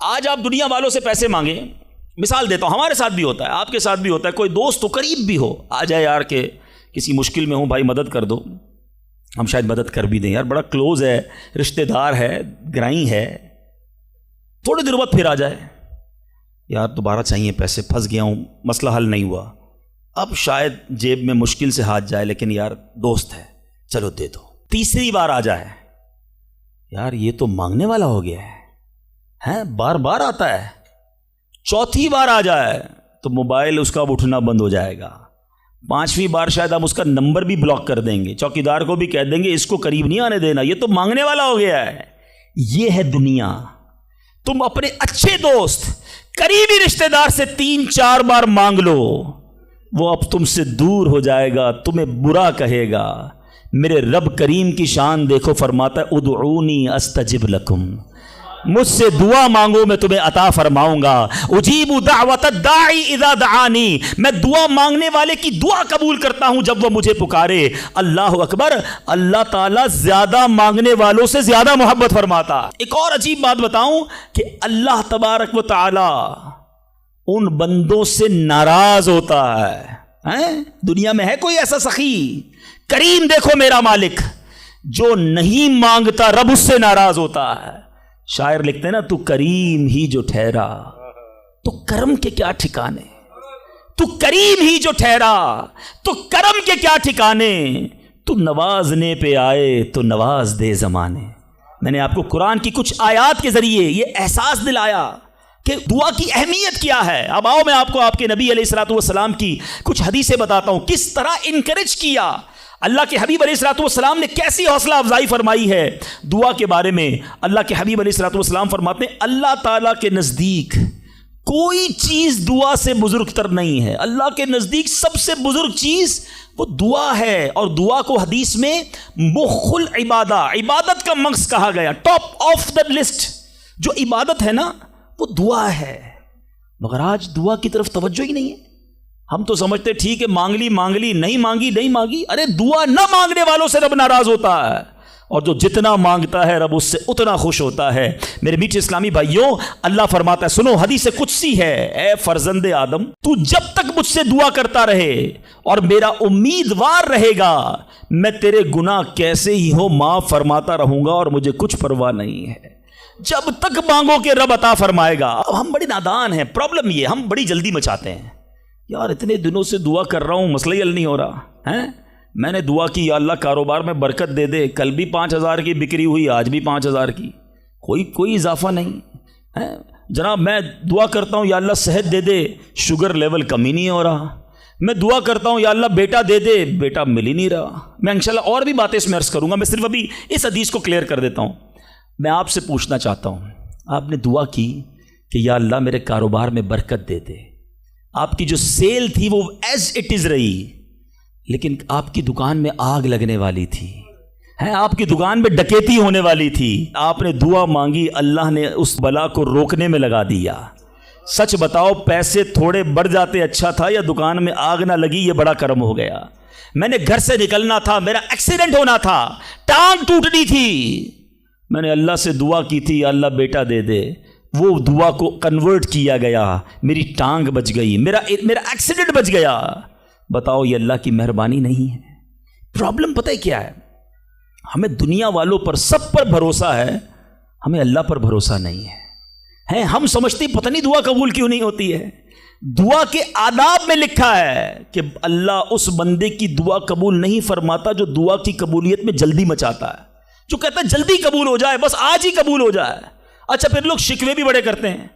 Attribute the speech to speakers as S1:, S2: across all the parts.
S1: آج آپ دنیا والوں سے پیسے مانگیں، مثال دیتا ہوں، ہمارے ساتھ بھی ہوتا ہے، آپ کے ساتھ بھی ہوتا ہے، کوئی دوست تو قریب بھی ہو آ جائے یار کہ کسی مشکل میں ہوں بھائی مدد کر دو، ہم شاید مدد کر بھی دیں، یار بڑا کلوز ہے، رشتہ دار ہے، گرائی ہے، تھوڑے دیر بعد پھر آ جائے یار دوبارہ چاہیے پیسے، پھنس گیا ہوں، مسئلہ حل نہیں ہوا، اب شاید جیب میں مشکل سے ہاتھ جائے لیکن یار دوست ہے چلو دے دو، تیسری بار آ جائے یار یہ تو مانگنے والا ہو گیا ہے، بار بار آتا ہے، چوتھی بار آ جائے تو موبائل اس کا اب اٹھنا بند ہو جائے گا، پانچویں بار شاید ہم اس کا نمبر بھی بلاک کر دیں گے، چوکیدار کو بھی کہہ دیں گے اس کو قریب نہیں آنے دینا، یہ تو مانگنے والا ہو گیا ہے۔ یہ ہے دنیا۔ تم اپنے اچھے دوست قریبی رشتہ دار سے 3-4 بار مانگ لو، وہ اب تم سے دور ہو جائے گا، تمہیں برا کہے گا۔ میرے رب کریم کی شان دیکھو، فرماتا ہے ادعونی استجب لکم، مجھ سے دعا مانگو میں تمہیں عطا فرماؤں گا۔ اجیب دعوت الداعی اذا دعانی، میں دعا مانگنے والے کی دعا قبول کرتا ہوں جب وہ مجھے پکارے۔ اللہ اکبر، اللہ تعالیٰ زیادہ مانگنے والوں سے زیادہ محبت فرماتا۔ ایک اور عجیب بات بتاؤں کہ اللہ تبارک و تعالی ان بندوں سے ناراض ہوتا ہے۔ دنیا میں ہے کوئی ایسا سخی؟ کریم دیکھو میرا مالک، جو نہیں مانگتا رب اس سے ناراض ہوتا ہے۔ شاعر لکھتے ہیں نا، تو کریم ہی جو ٹھہرا تو کرم کے کیا ٹھکانے، تو کریم ہی جو ٹھہرا تو کرم کے کیا ٹھکانے، تو نوازنے پہ آئے تو نواز دے زمانے۔ میں نے آپ کو قرآن کی کچھ آیات کے ذریعے یہ احساس دلایا کہ دعا کی اہمیت کیا ہے۔ اب آؤ میں آپ کو آپ کے نبی علیہ الصلوۃ والسلام کی کچھ حدیثیں بتاتا ہوں، کس طرح انکریج کیا اللہ کے حبیب علیہ الصلوۃ والسلام نے، کیسی حوصلہ افزائی فرمائی ہے دعا کے بارے میں۔ اللہ کے حبیب علیہ الصلوۃ والسلام فرماتے ہیں اللہ تعالیٰ کے نزدیک کوئی چیز دعا سے بزرگ تر نہیں ہے۔ اللہ کے نزدیک سب سے بزرگ چیز وہ دعا ہے، اور دعا کو حدیث میں مخ العبادہ، عبادت کا مغز کہا گیا، ٹاپ آف دا لسٹ جو عبادت ہے نا وہ دعا ہے۔ مگر آج دعا کی طرف توجہ ہی نہیں ہے۔ ہم تو سمجھتے ٹھیک ہے مانگ لی، نہیں مانگی، ارے دعا نہ مانگنے والوں سے رب ناراض ہوتا ہے، اور جو جتنا مانگتا ہے رب اس سے اتنا خوش ہوتا ہے۔ میرے میٹھے اسلامی بھائیوں، اللہ فرماتا ہے، سنو حدیث قدسی ہے، اے فرزند آدم تو جب تک مجھ سے دعا کرتا رہے اور میرا امیدوار رہے گا، میں تیرے گناہ کیسے ہی ہو معاف فرماتا رہوں گا اور مجھے کچھ پرواہ نہیں ہے۔ جب تک مانگو کہ رب عطا فرمائے گا۔ اب ہم بڑے نادان ہیں، پرابلم یہ ہم بڑی جلدی مچاتے ہیں، یار اتنے دنوں سے دعا کر رہا ہوں مسئلہ ہی حل نہیں ہو رہا ہے، میں نے دعا کی یا اللہ کاروبار میں برکت دے دے، کل بھی 5,000 کی بکری ہوئی، آج بھی 5,000 کی، کوئی اضافہ نہیں ہے۔ جناب میں دعا کرتا ہوں یا اللہ صحت دے دے، شوگر لیول کم ہی نہیں ہو رہا۔ میں دعا کرتا ہوں یا اللہ بیٹا دے دے، بیٹا مل ہی نہیں رہا۔ میں انشاءاللہ اور بھی باتیں اس میں عرض کروں گا، میں صرف ابھی اس حدیث کو کلیئر کر دیتا ہوں۔ میں آپ سے پوچھنا چاہتا ہوں، آپ نے دعا کی کہ یا اللہ میرے کاروبار میں برکت دے دے، آپ کی جو سیل تھی وہ ایز اٹ از رہی، لیکن آپ کی دکان میں آگ لگنے والی تھی، آپ کی دکان میں ڈکیتی ہونے والی تھی، آپ نے دعا مانگی، اللہ نے اس بلا کو روکنے میں لگا دیا۔ سچ بتاؤ پیسے تھوڑے بڑھ جاتے اچھا تھا، یا دکان میں آگ نہ لگی یہ بڑا کرم ہو گیا؟ میں نے گھر سے نکلنا تھا، میرا ایکسیڈنٹ ہونا تھا، ٹانگ ٹوٹنی تھی، میں نے اللہ سے دعا کی تھی یا اللہ بیٹا دے دے، وہ دعا کو کنورٹ کیا گیا، میری ٹانگ بچ گئی، میرا ایکسیڈنٹ بچ گیا۔ بتاؤ یہ اللہ کی مہربانی نہیں ہے؟ پرابلم پتہ ہے کیا ہے؟ ہمیں دنیا والوں پر سب پر بھروسہ ہے، ہمیں اللہ پر بھروسہ نہیں ہے۔ ہم سمجھتے پتہ نہیں دعا قبول کیوں نہیں ہوتی ہے۔ دعا کے آداب میں لکھا ہے کہ اللہ اس بندے کی دعا قبول نہیں فرماتا جو دعا کی قبولیت میں جلدی مچاتا ہے، جو کہتا ہے جلدی قبول ہو جائے، بس آج ہی قبول ہو جائے۔ اچھا پھر لوگ شکوے بھی بڑے کرتے ہیں،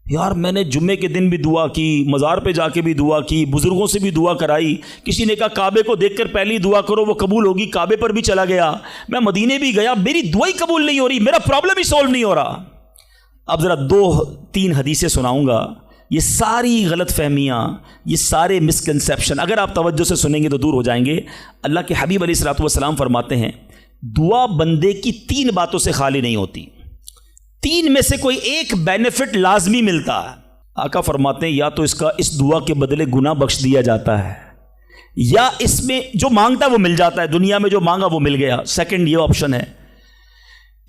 S1: یار میں نے جمعے کے دن بھی دعا کی، مزار پہ جا کے بھی دعا کی، بزرگوں سے بھی دعا کرائی، کسی نے کہا کعبے کو دیکھ کر پہلی دعا کرو وہ قبول ہوگی، کعبے پر بھی چلا گیا، میں مدینے بھی گیا، میری دعا ہی قبول نہیں ہو رہی، میرا پرابلم ہی سولو نہیں ہو رہا۔ اب ذرا 2-3 حدیثیں سناؤں گا، یہ ساری غلط فہمیاں، یہ سارے مسکنسیپشن اگر آپ توجہ سے سنیں گے تو دور ہو جائیں گے۔ اللہ کے حبیب علیہ الصلوۃ والسلام فرماتے ہیں دعا بندے کی 3 باتوں سے خالی نہیں ہوتی، 3 میں سے کوئی ایک بینیفٹ لازمی ملتا ہے۔ آقا فرماتے ہیں یا تو اس دعا کے بدلے گناہ بخش دیا جاتا ہے، یا اس میں جو مانگتا ہے وہ مل جاتا ہے، دنیا میں جو مانگا وہ مل گیا۔ سیکنڈ یہ آپشن ہے،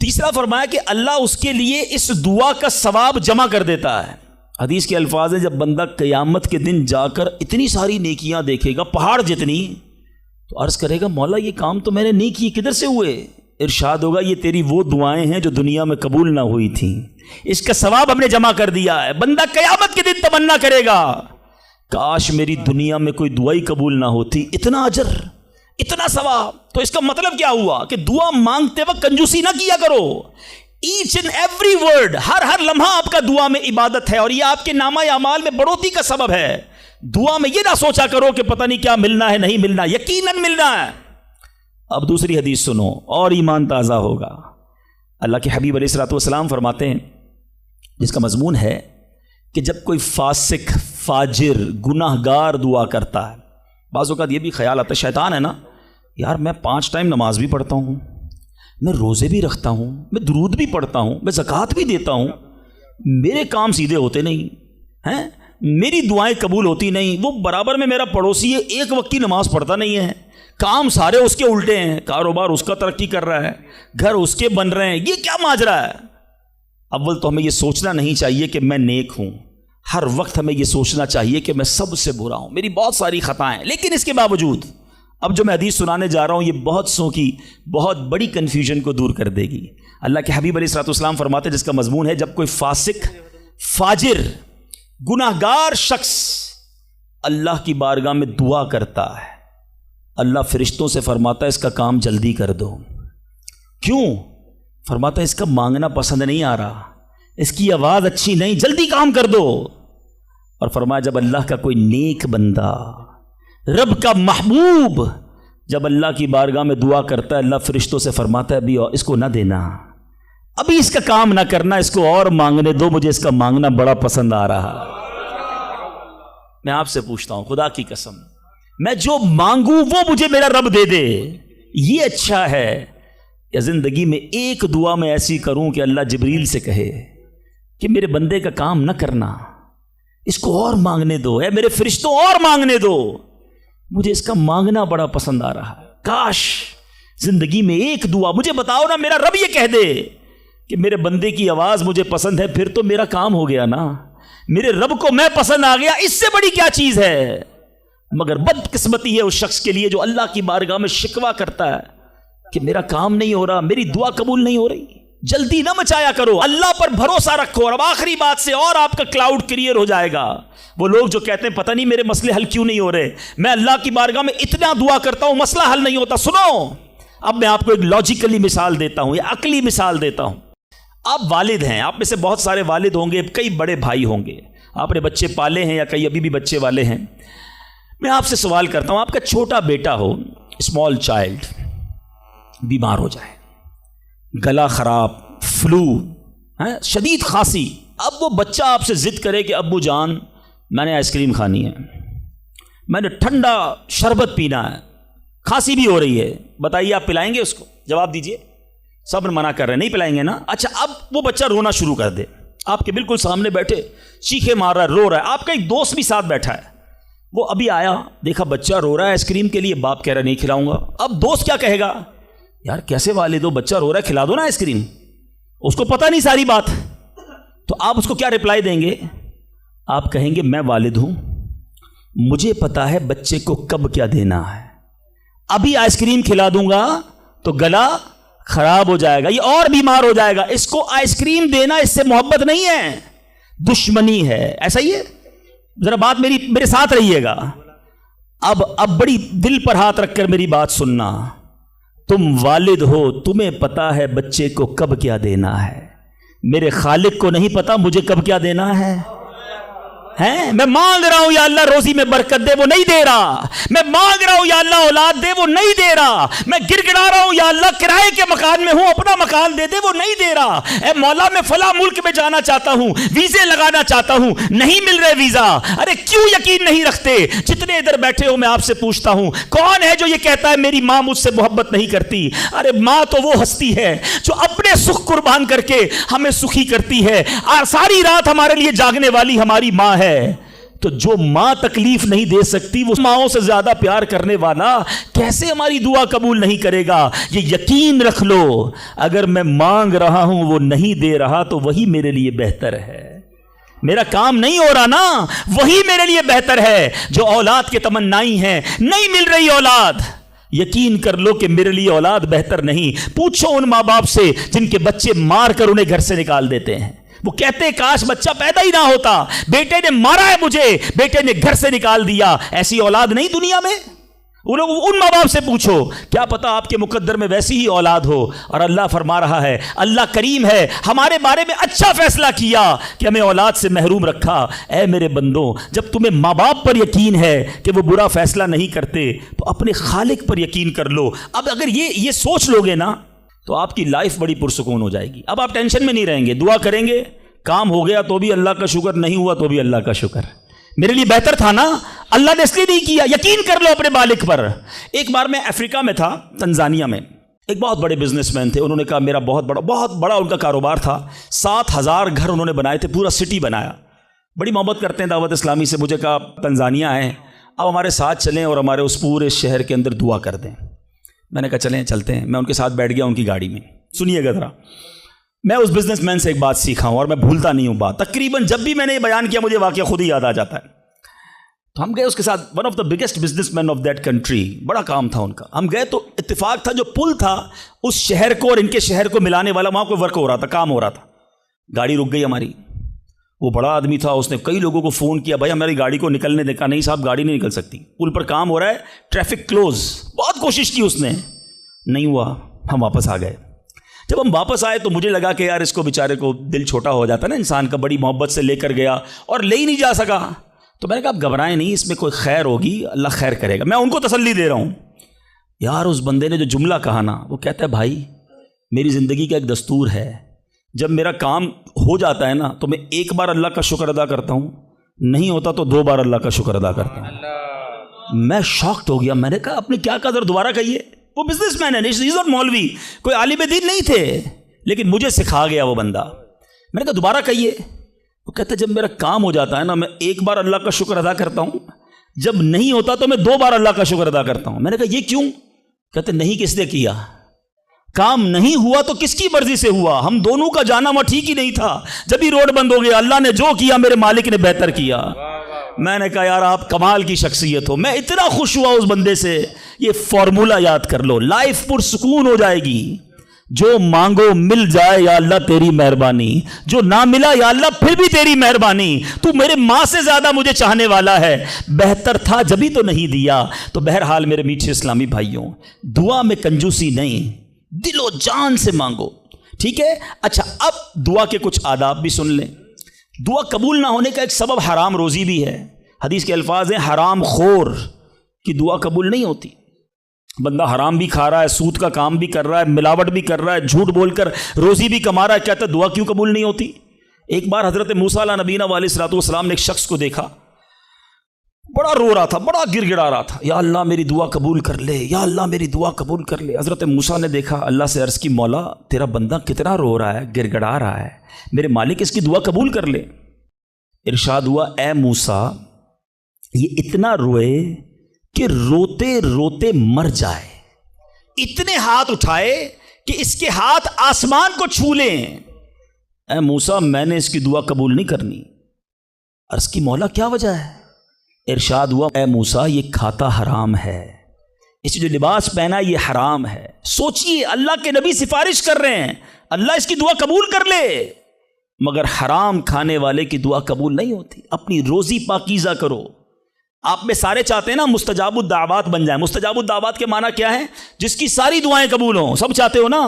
S1: تیسرا فرمایا کہ اللہ اس کے لیے اس دعا کا ثواب جمع کر دیتا ہے. حدیث کے الفاظ ہیں جب بندہ قیامت کے دن جا کر اتنی ساری نیکیاں دیکھے گا پہاڑ جتنی، تو عرض کرے گا مولا یہ کام تو میں نے نہیں کیے، کدھر سے ہوئے؟ ارشاد ہوگا یہ تیری وہ دعائیں ہیں جو دنیا میں قبول نہ ہوئی تھیں، اس کا ثواب ہم نے جمع کر دیا ہے. بندہ قیامت کے دن تمنا کرے گا کاش میری دنیا میں کوئی دعا ہی قبول نہ ہوتی، اتنا اجر اتنا ثواب. تو اس کا مطلب کیا ہوا کہ دعا مانگتے وقت کنجوسی نہ کیا کرو. ایچ اینڈ ایوری ورڈ، ہر لمحہ آپ کا دعا میں عبادت ہے، اور یہ آپ کے نامہ اعمال میں بڑھوتری کا سبب ہے. دعا میں یہ نہ سوچا کرو کہ پتہ نہیں کیا ملنا ہے نہیں ملنا، یقیناً ملنا ہے. اب دوسری حدیث سنو اور ایمان تازہ ہوگا. اللہ کے حبیب علیہ الصلوۃ والسلام فرماتے ہیں جس کا مضمون ہے کہ جب کوئی فاسق، فاجر، گناہ گار دعا کرتا ہے، بعض اوقات یہ بھی خیال آتا ہے شیطان ہے نا، یار میں 5 ٹائم نماز بھی پڑھتا ہوں، میں روزے بھی رکھتا ہوں، میں درود بھی پڑھتا ہوں، میں زکوٰۃ بھی دیتا ہوں، میرے کام سیدھے ہوتے نہیں ہیں، میری دعائیں قبول ہوتی نہیں. وہ برابر میں میرا پڑوسی ہے، ایک وقت کی نماز پڑھتا نہیں ہے، کام سارے اس کے الٹے ہیں، کاروبار اس کا ترقی کر رہا ہے، گھر اس کے بن رہے ہیں، یہ کیا ماجرا ہے؟ اول تو ہمیں یہ سوچنا نہیں چاہیے کہ میں نیک ہوں، ہر وقت ہمیں یہ سوچنا چاہیے کہ میں سب سے برا ہوں، میری بہت ساری خطائیں. لیکن اس کے باوجود اب جو میں حدیث سنانے جا رہا ہوں یہ بہت سو کی بہت بڑی کنفیوژن کو دور کر دے گی. اللہ کے حبیب علیہ الصلوۃ والسلام فرماتے ہیں جس کا مضمون ہے جب کوئی فاسق، فاجر، گناہ گار شخص اللہ کی بارگاہ میں دعا کرتا ہے، اللہ فرشتوں سے فرماتا ہے اس کا کام جلدی کر دو. کیوں؟ فرماتا ہے اس کا مانگنا پسند نہیں آ رہا، اس کی آواز اچھی نہیں، جلدی کام کر دو. اور فرمایا جب اللہ کا کوئی نیک بندہ، رب کا محبوب جب اللہ کی بارگاہ میں دعا کرتا ہے، اللہ فرشتوں سے فرماتا ہے ابھی اس کو نہ دینا، ابھی اس کا کام نہ کرنا، اس کو اور مانگنے دو، مجھے اس کا مانگنا بڑا پسند آ رہا. میں آپ سے پوچھتا ہوں خدا کی قسم، میں جو مانگوں وہ مجھے میرا رب دے دے، یہ اچھا ہے، یا زندگی میں ایک دعا میں ایسی کروں کہ اللہ جبریل سے کہے کہ میرے بندے کا کام نہ کرنا، اس کو اور مانگنے دو، اے میرے فرشتوں اور مانگنے دو، مجھے اس کا مانگنا بڑا پسند آ رہا ہے. کاش زندگی میں ایک دعا، مجھے بتاؤ نا میرا رب یہ کہہ دے کہ میرے بندے کی آواز مجھے پسند ہے، پھر تو میرا کام ہو گیا نا، میرے رب کو میں پسند آ گیا، اس سے بڑی کیا چیز ہے. مگر بدقسمتی ہے اس شخص کے لیے جو اللہ کی بارگاہ میں شکوہ کرتا ہے کہ میرا کام نہیں ہو رہا، میری دعا قبول نہیں ہو رہی. جلدی نہ مچایا کرو، اللہ پر بھروسہ رکھو. اور اب آخری بات سے اور آپ کا کلاؤڈ کلیئر ہو جائے گا. وہ لوگ جو کہتے ہیں پتہ نہیں میرے مسئلے حل کیوں نہیں ہو رہے، میں اللہ کی بارگاہ میں اتنا دعا کرتا ہوں مسئلہ حل نہیں ہوتا. سنو، اب میں آپ کو ایک لاجیکلی مثال دیتا ہوں یا عقلی مثال دیتا ہوں. آپ والد ہیں، آپ میں سے بہت سارے والد ہوں گے، کئی بڑے بھائی ہوں گے، آپ نے بچے پالے ہیں یا کئی ابھی بھی بچے والے ہیں. میں آپ سے سوال کرتا ہوں، آپ کا چھوٹا بیٹا ہو، اسمال چائلڈ، بیمار ہو جائے، گلا خراب، فلو، شدید کھانسی، اب وہ بچہ آپ سے ضد کرے کہ ابو جان میں نے آئس کریم کھانی ہے، میں نے ٹھنڈا شربت پینا ہے، کھانسی بھی ہو رہی ہے، بتائیے آپ پلائیں گے اس کو؟ جواب دیجئے. سب منع کر رہے ہیں نہیں پلائیں گے نا. اچھا اب وہ بچہ رونا شروع کر دے، آپ کے بالکل سامنے بیٹھے چیخے مار رہا ہے، رو رہا ہے، آپ کا ایک دوست بھی ساتھ بیٹھا ہے، وہ ابھی آیا، دیکھا بچہ رو رہا ہے آئس کریم کے لیے، باپ کہہ رہا نہیں کھلاؤں گا. اب دوست کیا کہے گا؟ یار کیسے والد ہو، بچہ رو رہا ہے کھلا دو نا آئس کریم. اس کو پتہ نہیں ساری بات، تو آپ اس کو کیا رپلائی دیں گے؟ آپ کہیں گے میں والد ہوں، مجھے پتا ہے بچے کو کب کیا دینا ہے، ابھی آئس کریم کھلا دوں گا تو گلا خراب ہو جائے گا، یہ اور بیمار ہو جائے گا. اس کو آئس کریم دینا اس سے محبت نہیں ہے، دشمنی ہے. ایسا ہی ہے؟ ذرا بات میرے ساتھ رہیے گا. اب بڑی دل پر ہاتھ رکھ کر میری بات سننا. تم والد ہو، تمہیں پتا ہے بچے کو کب کیا دینا ہے، میرے خالق کو نہیں پتا مجھے کب کیا دینا ہے. میں مانگ رہا ہوں یا اللہ روزی میں برکت دے، وہ نہیں دے رہا. میں مانگ رہا ہوں یا اللہ اولاد دے، وہ نہیں دے رہا. میں گر گڑا رہا ہوں یا اللہ کرائے کے مکان میں ہوں، اپنا مکان دے دے، وہ نہیں دے رہا. اے مولا میں فلاں ملک میں جانا چاہتا ہوں، ویزے لگانا چاہتا ہوں، نہیں مل رہے ویزا. ارے کیوں یقین نہیں رکھتے؟ جتنے ادھر بیٹھے ہو میں آپ سے پوچھتا ہوں، کون ہے جو یہ کہتا ہے میری ماں مجھ سے محبت نہیں کرتی؟ ارے ماں تو وہ ہستی ہے جو اپنے سکھ قربان کر کے ہمیں سخی کرتی ہے. ساری رات ہمارے لیے جاگنے والی ہماری ماں ہے. تو جو ماں تکلیف نہیں دے سکتی وہ ماؤں سے زیادہ پیار کرنے والا کیسے ہماری دعا قبول نہیں کرے گا؟ یہ یقین رکھ لو، اگر میں مانگ رہا ہوں وہ نہیں دے رہا تو وہی میرے لیے بہتر ہے۔ میرا کام نہیں ہو رہا نا، وہی میرے لیے بہتر ہے۔ جو اولاد کے تمنائی ہیں، نہیں مل رہی اولاد، یقین کر لو کہ میرے لیے اولاد بہتر نہیں۔ پوچھو ان ماں باپ سے جن کے بچے مار کر انہیں گھر سے نکال دیتے ہیں، وہ کہتے ہیں کاش بچہ پیدا ہی نہ ہوتا، بیٹے نے مارا ہے مجھے، بیٹے نے گھر سے نکال دیا۔ ایسی اولاد نہیں دنیا میں؟ ان ماں باپ سے پوچھو، کیا پتا آپ کے مقدر میں ویسی ہی اولاد ہو۔ اور اللہ فرما رہا ہے، اللہ کریم ہے، ہمارے بارے میں اچھا فیصلہ کیا کہ ہمیں اولاد سے محروم رکھا۔ اے میرے بندوں، جب تمہیں ماں باپ پر یقین ہے کہ وہ برا فیصلہ نہیں کرتے تو اپنے خالق پر یقین کر لو۔ اب اگر یہ سوچ لو گے نا تو آپ کی لائف بڑی پرسکون ہو جائے گی۔ اب آپ ٹینشن میں نہیں رہیں گے، دعا کریں گے، کام ہو گیا تو بھی اللہ کا شکر، نہیں ہوا تو بھی اللہ کا شکر، میرے لیے بہتر تھا نا، اللہ نے اس لیے نہیں کیا۔ یقین کر لو اپنے مالک پر۔ ایک بار میں افریقہ میں تھا، تنزانیہ میں، ایک بہت بڑے بزنس مین تھے، انہوں نے کہا میرا بہت بڑا ان کا کاروبار تھا، 7,000 گھر انہوں نے بنائے تھے، پورا سٹی بنایا، بڑی محبت کرتے ہیں دعوت اسلامی سے۔ مجھے کہا تنزانیہ آئے، اب ہمارے ساتھ چلیں اور ہمارے اس پورے شہر کے اندر دعا کر دیں۔ میں نے کہا چلیں، چلتے ہیں۔ میں ان کے ساتھ بیٹھ گیا ان کی گاڑی میں۔ سنیے گا ذرا، میں اس بزنس مین سے ایک بات سیکھا ہوں اور میں بھولتا نہیں ہوں بات، تقریباً جب بھی میں نے یہ بیان کیا مجھے واقعہ خود ہی یاد آ جاتا ہے۔ تو ہم گئے اس کے ساتھ، one of the biggest business man of that country, بڑا کام تھا ان کا۔ ہم گئے تو اتفاق تھا جو پل تھا اس شہر کو اور ان کے شہر کو ملانے والا، وہاں کوئی ورک ہو رہا تھا، کام ہو رہا تھا۔ گاڑی رک گئی ہماری، وہ بڑا آدمی تھا، اس نے کئی لوگوں کو فون کیا، بھائی ہماری گاڑی کو نکلنے دیکھا، نہیں صاحب گاڑی نہیں نکل سکتی، پل پر کام ہو رہا ہے، ٹریفک کلوز۔ بہت کوشش کی اس نے، نہیں ہوا، ہم واپس آ گئے۔ جب ہم واپس آئے تو مجھے لگا کہ یار اس کو بیچارے کو دل چھوٹا ہو جاتا ہے نا انسان کا، بڑی محبت سے لے کر گیا اور لے ہی نہیں جا سکا۔ تو میں نے کہا آپ گھبرائیں نہیں، اس میں کوئی خیر ہوگی، اللہ خیر کرے گا۔ میں ان کو تسلی دے رہا ہوں۔ یار اس بندے نے جو جملہ کہا نا، وہ کہتا ہے بھائی میری زندگی کا ایک دستور ہے، جب میرا کام ہو جاتا ہے نا تو میں ایک بار اللہ کا شکر ادا کرتا ہوں، نہیں ہوتا تو 2 بار اللہ کا شکر ادا کرتا ہوں۔ میں شاکڈ ہو گیا، میں نے کہا آپ نے کیا کہا، ذرا دوبارہ کہیے۔ وہ بزنس مین ہے، از ناٹ مولوی، کوئی عالم دین نہیں تھے، لیکن مجھے سکھا گیا وہ بندہ۔ میں نے کہا دوبارہ کہیے۔ وہ کہتا ہے جب میرا کام ہو جاتا ہے نا میں ایک بار اللہ کا شکر ادا کرتا ہوں، جب نہیں ہوتا تو میں 2 بار اللہ کا شکر ادا کرتا ہوں۔ میں نے کہا یہ کیوں؟ کہتے نہیں کس نے کیا، کام نہیں ہوا تو کس کی مرضی سے ہوا، ہم دونوں کا جانا وہاں ٹھیک ہی نہیں تھا، جب ہی روڈ بند ہو گیا، اللہ نے جو کیا میرے مالک نے بہتر کیا۔ میں نے کہا یار آپ کمال کی شخصیت ہو، میں اتنا خوش ہوا اس بندے سے۔ یہ فارمولہ یاد کر لو، لائف پرسکون ہو جائے گی۔ جو مانگو مل جائے یا اللہ تیری مہربانی، جو نہ ملا یا اللہ پھر بھی تیری مہربانی، تو میرے ماں سے زیادہ مجھے چاہنے والا ہے، بہتر تھا جبھی تو نہیں دیا۔ تو بہرحال میرے میٹھے اسلامی بھائیوں، دعا میں کنجوسی نہیں، دل و جان سے مانگو، ٹھیک ہے؟ اچھا اب دعا کے کچھ آداب بھی سن لیں۔ دعا قبول نہ ہونے کا ایک سبب حرام روزی بھی ہے۔ حدیث کے الفاظ ہیں حرام خور کی دعا قبول نہیں ہوتی۔ بندہ حرام بھی کھا رہا ہے، سود کا کام بھی کر رہا ہے، ملاوٹ بھی کر رہا ہے، جھوٹ بول کر روزی بھی کما رہا ہے، کہتا ہے دعا کیوں قبول نہیں ہوتی؟ ایک بار حضرت موسیٰ علیہ نبینا علیہ الصلوۃ والسلام نے ایک شخص کو دیکھا، بڑا رو رہا تھا، بڑا گر گڑا رہا تھا، یا اللہ میری دعا قبول کر لے، یا اللہ میری دعا قبول کر لے۔ حضرت موسیٰ نے دیکھا، اللہ سے عرض کی مولا تیرا بندہ کتنا رو رہا ہے، گر گڑا رہا ہے، میرے مالک اس کی دعا قبول کر لے۔ ارشاد ہوا اے موسیٰ یہ اتنا روئے کہ روتے روتے مر جائے، اتنے ہاتھ اٹھائے کہ اس کے ہاتھ آسمان کو چھو لیں۔ اے موسیٰ میں نے اس کی دعا قبول نہیں کرنی۔ عرض کی مولا کیا وجہ ہے؟ ارشاد ہوا اے موسیٰ یہ کھاتا حرام ہے، اس جو لباس پہنا یہ حرام ہے۔ سوچئے اللہ کے نبی سفارش کر رہے ہیں اللہ اس کی دعا قبول کر لے، مگر حرام کھانے والے کی دعا قبول نہیں ہوتی۔ اپنی روزی پاکیزہ کرو۔ آپ میں سارے چاہتے ہیں نا مستجاب الدعوات بن جائیں۔ مستجاب الدعوات کے معنی کیا ہے؟ جس کی ساری دعائیں قبول ہوں، سب چاہتے ہو نا؟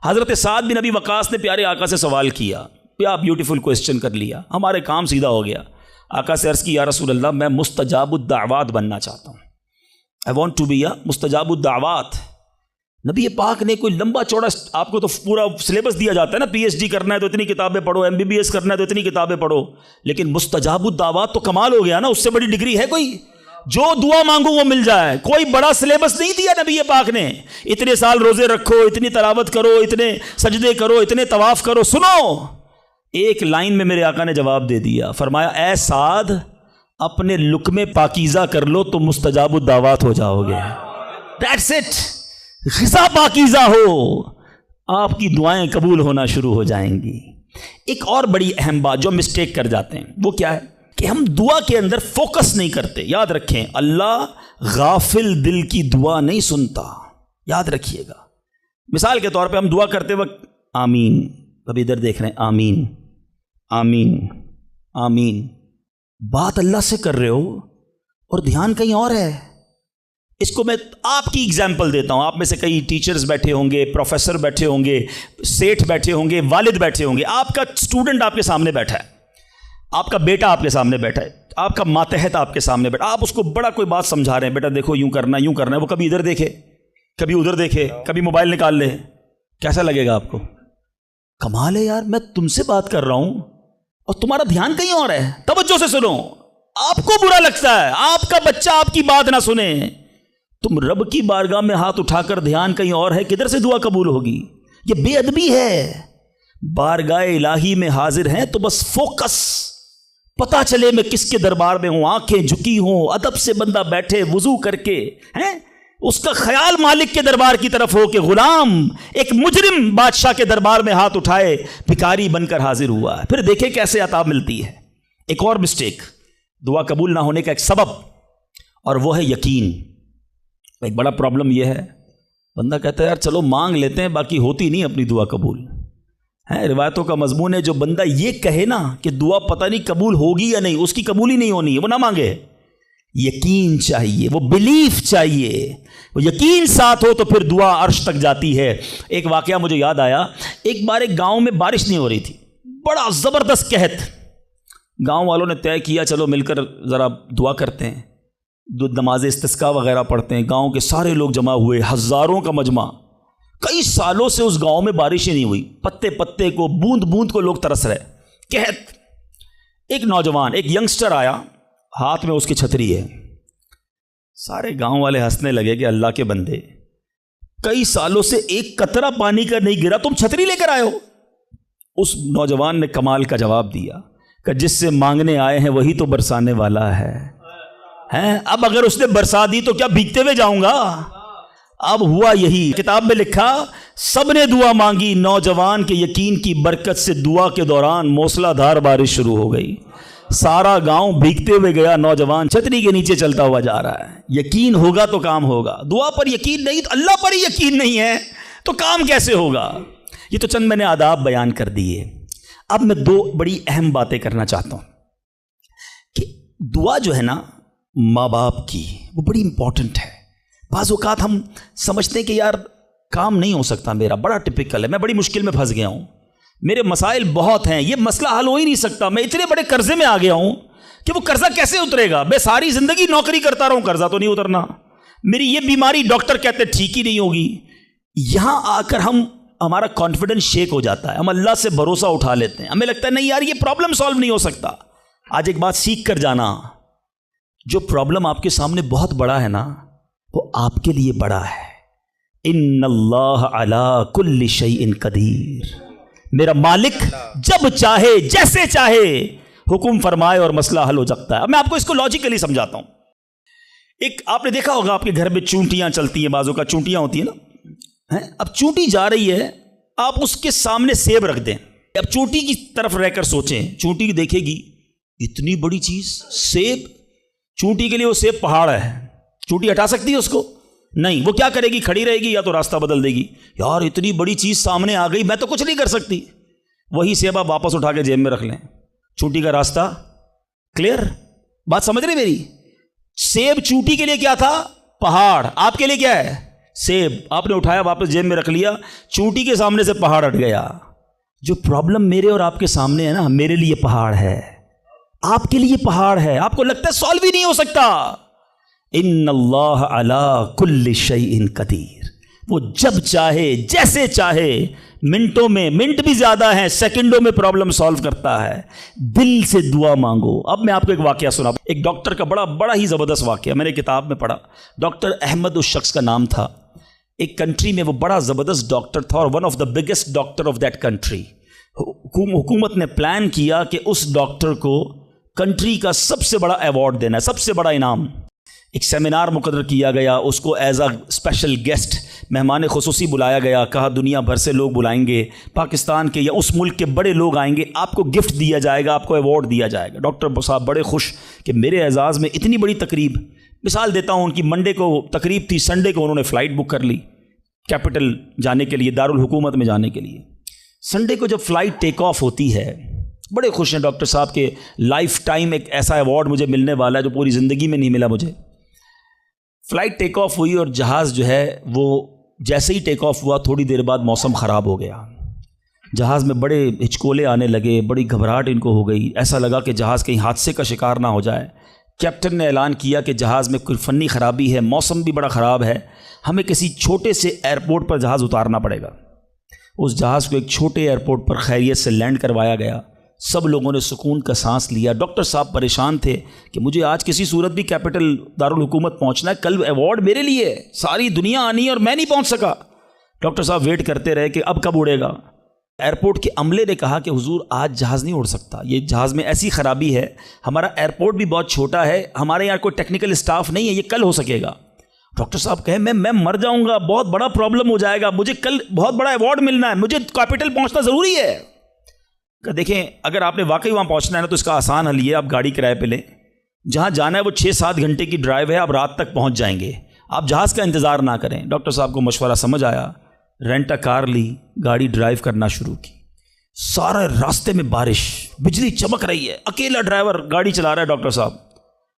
S1: حضرت سعد بن ابی وقاص نے پیارے آقا سے سوال کیا، کیا بیوٹیفل کویسچن کر لیا، ہمارے کام سیدھا ہو گیا۔ آقا سے عرض کی یا رسول اللہ میں مستجاب الدعوات بننا چاہتا ہوں، I want to be a مستجاب الدعوات۔ نبی پاک نے کوئی لمبا چوڑا، آپ کو تو پورا سلیبس دیا جاتا ہے نا، پی ایچ ڈی کرنا ہے تو اتنی کتابیں پڑھو، ایم بی بی ایس کرنا ہے تو اتنی کتابیں پڑھو، لیکن مستجاب الدعوات تو کمال ہو گیا نا، اس سے بڑی ڈگری ہے کوئی؟ جو دعا مانگو وہ مل جائے، کوئی بڑا سلیبس نہیں دیا نبی پاک نے، اتنے سال روزے رکھو، اتنی تلاوت کرو، اتنے سجدے کرو، اتنے طواف کرو۔ سنو، ایک لائن میں میرے آقا نے جواب دے دیا، فرمایا اے سعد اپنے لقمے پاکیزہ کر لو تو مستجاب الدعوات ہو جاؤ گے. That's it. غذا پاکیزہ ہو, آپ کی دعائیں قبول ہونا شروع ہو جائیں گی. ایک اور بڑی اہم بات جو مسٹیک کر جاتے ہیں وہ کیا ہے کہ ہم دعا کے اندر فوکس نہیں کرتے. یاد رکھیں, اللہ غافل دل کی دعا نہیں سنتا, یاد رکھیے گا. مثال کے طور پہ ہم دعا کرتے وقت آمین, ابھی ادھر دیکھ رہے ہیں, آمین آمین آمین, بات اللہ سے کر رہے ہو اور دھیان کہیں اور ہے. اس کو میں آپ کی اگزامپل دیتا ہوں. آپ میں سے کئی ٹیچرز بیٹھے ہوں گے, پروفیسر بیٹھے ہوں گے, سیٹھ بیٹھے ہوں گے, والد بیٹھے ہوں گے. آپ کا اسٹوڈنٹ آپ کے سامنے بیٹھا ہے, آپ کا بیٹا آپ کے سامنے بیٹھا ہے, آپ کا ماتحت آپ کے سامنے بیٹھا, آپ اس کو بڑا کوئی بات سمجھا رہے ہیں, بیٹا دیکھو یوں کرنا یوں کرنا ہے. وہ کبھی ادھر دیکھے, کبھی ادھر دیکھے, کبھی موبائل نکال لے. کیسا لگے گا آپ کو؟ کمال ہے یار, میں تم سے بات کر رہا ہوں اور تمہارا دھیان کہیں اور ہے. توجہ سے سنو. آپ کو برا لگتا ہے آپ کا بچہ آپ کی بات نہ سنے. تم رب کی بارگاہ میں ہاتھ اٹھا کر دھیان کہیں اور ہے, کدھر سے دعا قبول ہوگی؟ یہ بے ادبی ہے. بارگاہ الہی میں حاضر ہیں تو بس فوکس, پتہ چلے میں کس کے دربار میں ہوں, آنکھیں جھکی ہوں, ادب سے بندہ بیٹھے وضو کر کے, ہیں اس کا خیال مالک کے دربار کی طرف ہو کہ غلام ایک مجرم بادشاہ کے دربار میں ہاتھ اٹھائے بھکاری بن کر حاضر ہوا ہے. پھر دیکھیں کیسے عطا ملتی ہے. ایک اور مسٹیک دعا قبول نہ ہونے کا ایک سبب, اور وہ ہے یقین. ایک بڑا پرابلم یہ ہے, بندہ کہتا ہے یار چلو مانگ لیتے ہیں, باقی ہوتی نہیں اپنی دعا قبول. ہے روایتوں کا مضمون ہے جو بندہ یہ کہے نا کہ دعا پتہ نہیں قبول ہوگی یا نہیں, اس کی قبول ہی نہیں ہونی ہے, وہ نہ مانگے. یقین چاہیے, وہ بلیف چاہیے, وہ یقین ساتھ ہو تو پھر دعا عرش تک جاتی ہے. ایک واقعہ مجھے یاد آیا. ایک بار ایک گاؤں میں بارش نہیں ہو رہی تھی, بڑا زبردست قحط. گاؤں والوں نے طے کیا چلو مل کر ذرا دعا کرتے ہیں, نماز استسقاء وغیرہ پڑھتے ہیں. گاؤں کے سارے لوگ جمع ہوئے, ہزاروں کا مجمع. کئی سالوں سے اس گاؤں میں بارش ہی نہیں ہوئی, پتے پتے کو بوند بوند کو لوگ ترس رہے, قحط. ایک نوجوان, ایک ینگسٹر آیا, ہاتھ میں اس کی چھتری ہے. سارے گاؤں والے ہنسنے لگے کہ اللہ کے بندے, کئی سالوں سے ایک قطرہ پانی کا نہیں گرا, تم چھتری لے کر آئے ہو. اس نوجوان نے کمال کا جواب دیا کہ جس سے مانگنے آئے ہیں وہی تو برسانے والا ہے. اب اگر اس نے برسا دی تو کیا بھیگتے ہوئے جاؤں گا؟ اب ہوا یہی. کتاب میں لکھا سب نے دعا مانگی, نوجوان کے یقین کی برکت سے دعا کے دوران موسلا دھار بارش شروع ہو گئی. سارا گاؤں بھیگتے ہوئے گیا, نوجوان چھتری کے نیچے چلتا ہوا جا رہا ہے. یقین ہوگا تو کام ہوگا. دعا پر یقین نہیں, تو اللہ پر ہی یقین نہیں ہے تو کام کیسے ہوگا؟ یہ تو چند میں نے آداب بیان کر دیے. اب میں دو بڑی اہم باتیں کرنا چاہتا ہوں کہ دعا جو ہے نا ماں باپ کی, وہ بڑی امپورٹنٹ ہے. بعض اوقات ہم سمجھتے ہیں کہ یار کام نہیں ہو سکتا میرا, بڑا ٹپیکل ہے, میں بڑی مشکل میں پھنس گیا ہوں, میرے مسائل بہت ہیں, یہ مسئلہ حل ہو ہی نہیں سکتا, میں اتنے بڑے قرضے میں آ گیا ہوں کہ وہ قرضہ کیسے اترے گا؟ میں ساری زندگی نوکری کرتا رہوں, قرضہ تو نہیں اترنا. میری یہ بیماری ڈاکٹر کہتے ٹھیک ہی نہیں ہوگی. یہاں آ کر ہمارا کانفیڈنس شیک ہو جاتا ہے, ہم اللہ سے بھروسہ اٹھا لیتے ہیں, ہمیں لگتا ہے نہیں یار یہ پرابلم سالو نہیں ہو سکتا. آج ایک بات سیکھ کر جانا, جو پرابلم آپ کے سامنے بہت بڑا ہے نا وہ آپ کے لیے بڑا ہے. ان اللہ علی کل شیء قدیر, میرا مالک جب چاہے جیسے چاہے حکم فرمائے اور مسئلہ حل ہو سکتا ہے. اب میں آپ کو اس کو لاجیکلی سمجھاتا ہوں. ایک آپ نے دیکھا ہوگا آپ کے گھر میں چونٹیاں چلتی ہیں, بازوں کا چونٹیاں ہوتی ہیں نا. اب چونٹی جا رہی ہے, آپ اس کے سامنے سیب رکھ دیں. اب چونٹی کی طرف رہ کر سوچیں, چونٹی دیکھے گی اتنی بڑی چیز سیب, چونٹی کے لیے وہ سیب پہاڑ ہے, چونٹی ہٹا سکتی ہے اس کو؟ نہیں. وہ کیا کرے گی؟ کھڑی رہے گی یا تو راستہ بدل دے گی. یار اتنی بڑی چیز سامنے آ گئی, میں تو کچھ نہیں کر سکتی. وہی سیب آپ واپس اٹھا کے جیب میں رکھ لیں, چونٹی کا راستہ کلیئر. بات سمجھ رہے میری؟ سیب چونٹی کے لیے کیا تھا؟ پہاڑ. آپ کے لیے کیا ہے؟ سیب. آپ نے اٹھایا واپس جیب میں رکھ لیا, چونٹی کے سامنے سے پہاڑ ہٹ گیا. جو پرابلم میرے اور آپ کے سامنے ہے نا, میرے لیے پہاڑ ہے, آپ کے لیے پہاڑ ہے. آپ کو لگتا ہے سالو ہی نہیں ہو سکتا. ان اللہ علی کل شیء قدیر, وہ جب چاہے جیسے چاہے, منٹوں میں, منٹ بھی زیادہ ہیں, سیکنڈوں میں پرابلم سالو کرتا ہے. دل سے دعا مانگو. اب میں آپ کو ایک واقعہ سنا, ایک ڈاکٹر کا بڑا ہی زبردست واقعہ, میں نے کتاب میں پڑھا. ڈاکٹر احمد اس شخص کا نام تھا. ایک کنٹری میں وہ بڑا زبردست ڈاکٹر تھا اور one of the biggest doctor of that country. حکومت نے پلان کیا کہ اس ڈاکٹر کو کنٹری کا سب سے بڑا ایوارڈ دینا ہے، سب سے بڑا انعام۔ ایک سیمینار مقرر کیا گیا، اس کو ایز اے اسپیشل گیسٹ مہمان خصوصی بلایا گیا، کہا دنیا بھر سے لوگ بلائیں گے، پاکستان کے یا اس ملک کے بڑے لوگ آئیں گے، آپ کو گفٹ دیا جائے گا، آپ کو ایوارڈ دیا جائے گا۔ ڈاکٹر صاحب بڑے خوش کہ میرے اعزاز میں اتنی بڑی تقریب۔ مثال دیتا ہوں، ان کی منڈے کو تقریب تھی، سنڈے کو انہوں نے فلائٹ بک کر لی کیپٹل جانے کے لیے، دارالحکومت میں جانے کے لیے۔ سنڈے کو جب فلائٹ ٹیک آف ہوتی ہے، بڑے خوش ہیں ڈاکٹر صاحب کہ لائف ٹائم ایک ایسا ایوارڈ مجھے ملنے والا ہے جو پوری زندگی میں نہیں ملا مجھے۔ فلائٹ ٹیک آف ہوئی اور جہاز جو ہے وہ جیسے ہی ٹیک آف ہوا تھوڑی دیر بعد موسم خراب ہو گیا، جہاز میں بڑے ہچکولے آنے لگے، بڑی گھبراہٹ ان کو ہو گئی، ایسا لگا کہ جہاز کہیں حادثے کا شکار نہ ہو جائے۔ کیپٹن نے اعلان کیا کہ جہاز میں کوئی فنی خرابی ہے، موسم بھی بڑا خراب ہے، ہمیں کسی چھوٹے سے ایئرپورٹ پر جہاز اتارنا پڑے گا۔ اس جہاز کو ایک چھوٹے ایئرپورٹ پر خیریت سے لینڈ کروایا گیا، سب لوگوں نے سکون کا سانس لیا۔ ڈاکٹر صاحب پریشان تھے کہ مجھے آج کسی صورت بھی کیپٹل دارالحکومت پہنچنا ہے، کل ایوارڈ میرے لیے ہے، ساری دنیا آنی ہے اور میں نہیں پہنچ سکا۔ ڈاکٹر صاحب ویٹ کرتے رہے کہ اب کب اڑے گا۔ ایئرپورٹ کے عملے نے کہا کہ حضور آج جہاز نہیں اڑ سکتا، یہ جہاز میں ایسی خرابی ہے، ہمارا ایئرپورٹ بھی بہت چھوٹا ہے، ہمارے یہاں کوئی ٹیکنیکل اسٹاف نہیں ہے، یہ کل ہو سکے گا۔ ڈاکٹر صاحب کہے میں مر جاؤں گا، بہت بڑا پرابلم ہو جائے گا، مجھے کل بہت بڑا ایوارڈ ملنا ہے، مجھے کیپٹل پہنچنا ضروری ہے۔ کہ دیکھیں اگر آپ نے واقعی وہاں پہنچنا ہے نا تو اس کا آسان حل یہ، آپ گاڑی کرائے پہ لیں، جہاں جانا ہے وہ 6-7 گھنٹے کی ڈرائیو ہے، آپ رات تک پہنچ جائیں گے، آپ جہاز کا انتظار نہ کریں۔ ڈاکٹر صاحب کو مشورہ سمجھ آیا، رینٹا کار لی، گاڑی ڈرائیو کرنا شروع کی۔ سارے راستے میں بارش، بجلی چمک رہی ہے، اکیلا ڈرائیور گاڑی چلا رہا ہے ڈاکٹر صاحب۔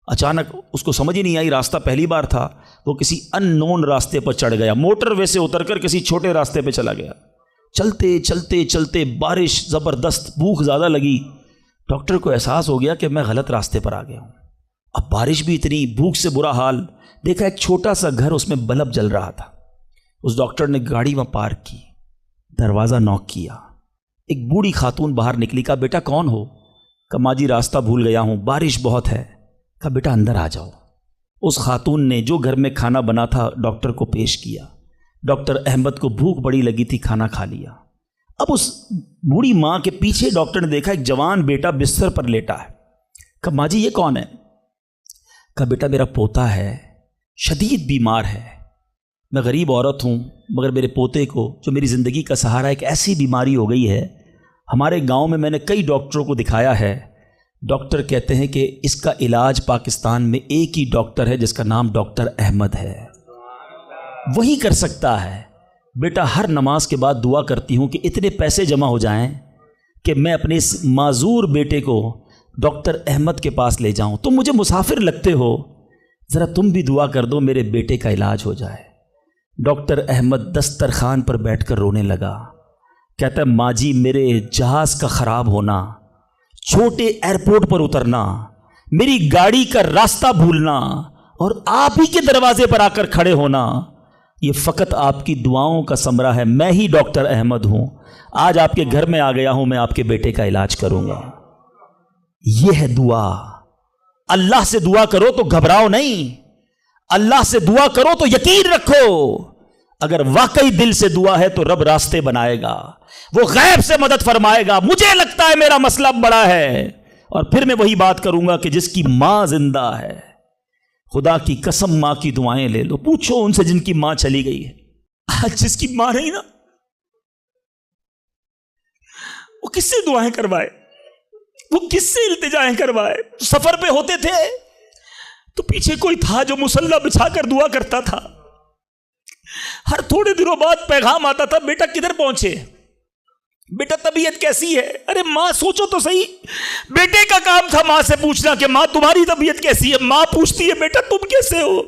S1: اچانک اس کو سمجھ ہی نہیں آئی، راستہ پہلی بار تھا، وہ کسی ان نون راستے پر چڑھ گیا، موٹر وے سے اتر کر کسی چھوٹے راستے پہ چلا گیا۔ چلتے چلتے چلتے بارش زبردست، بھوک زیادہ لگی، ڈاکٹر کو احساس ہو گیا کہ میں غلط راستے پر آ گیا ہوں۔ اب بارش بھی اتنی، بھوک سے برا حال، دیکھا ایک چھوٹا سا گھر، اس میں بلب جل رہا تھا۔ اس ڈاکٹر نے گاڑی وہاں پارک کی، دروازہ نوک کیا، ایک بوڑھی خاتون باہر نکلی، کہا بیٹا کون ہو؟ کہا ماں جی راستہ بھول گیا ہوں، بارش بہت ہے۔ کہا بیٹا اندر آ جاؤ۔ اس خاتون نے جو گھر میں کھانا بنا تھا ڈاکٹر کو پیش کیا۔ ڈاکٹر احمد کو بھوک بڑی لگی تھی، کھانا کھا لیا۔ اب اس بوڑھی ماں کے پیچھے ڈاکٹر نے دیکھا ایک جوان بیٹا بستر پر لیٹا ہے۔ کہا ماں جی یہ کون ہے؟ کہا بیٹا میرا پوتا ہے، شدید بیمار ہے، میں غریب عورت ہوں مگر میرے پوتے کو جو میری زندگی کا سہارا، ایک ایسی بیماری ہو گئی ہے، ہمارے گاؤں میں نے کئی ڈاکٹروں کو دکھایا ہے، ڈاکٹر کہتے ہیں کہ اس کا علاج پاکستان میں ایک ہی ڈاکٹر ہے جس کا نام ڈاکٹر احمد ہے، وہی کر سکتا ہے۔ بیٹا ہر نماز کے بعد دعا کرتی ہوں کہ اتنے پیسے جمع ہو جائیں کہ میں اپنے اس معذور بیٹے کو ڈاکٹر احمد کے پاس لے جاؤں، تم مجھے مسافر لگتے ہو، ذرا تم بھی دعا کر دو میرے بیٹے کا علاج ہو جائے۔ ڈاکٹر احمد دسترخوان پر بیٹھ کر رونے لگا، کہتا ہے ماں جی میرے جہاز کا خراب ہونا، چھوٹے ایئرپورٹ پر اترنا، میری گاڑی کا راستہ بھولنا اور آپ ہی کے دروازے پر آ کر کھڑے ہونا، یہ فقط آپ کی دعاؤں کا ثمرہ ہے، میں ہی ڈاکٹر احمد ہوں، آج آپ کے گھر میں آ گیا ہوں، میں آپ کے بیٹے کا علاج کروں گا۔ یہ ہے دعا۔ اللہ سے دعا کرو تو گھبراؤ نہیں، اللہ سے دعا کرو تو یقین رکھو، اگر واقعی دل سے دعا ہے تو رب راستے بنائے گا، وہ غیب سے مدد فرمائے گا۔ مجھے لگتا ہے میرا مسئلہ بڑا ہے، اور پھر میں وہی بات کروں گا کہ جس کی ماں زندہ ہے، خدا کی قسم ماں کی دعائیں لے لو، پوچھو ان سے جن کی ماں چلی گئی ہے۔ آج جس کی ماں نہیں نا، وہ کس سے دعائیں کروائے، وہ کس سے التجائیں کروائے؟ سفر پہ ہوتے تھے تو پیچھے کوئی تھا جو مصلی بچھا کر دعا کرتا تھا، ہر تھوڑے دنوں بعد پیغام آتا تھا بیٹا کدھر پہنچے، بیٹا طبیعت کیسی ہے؟ ارے ماں سوچو تو صحیح، بیٹے کا کام تھا ماں سے پوچھنا کہ ماں تمہاری طبیعت کیسی ہے، ماں پوچھتی ہے بیٹا تم کیسے ہو۔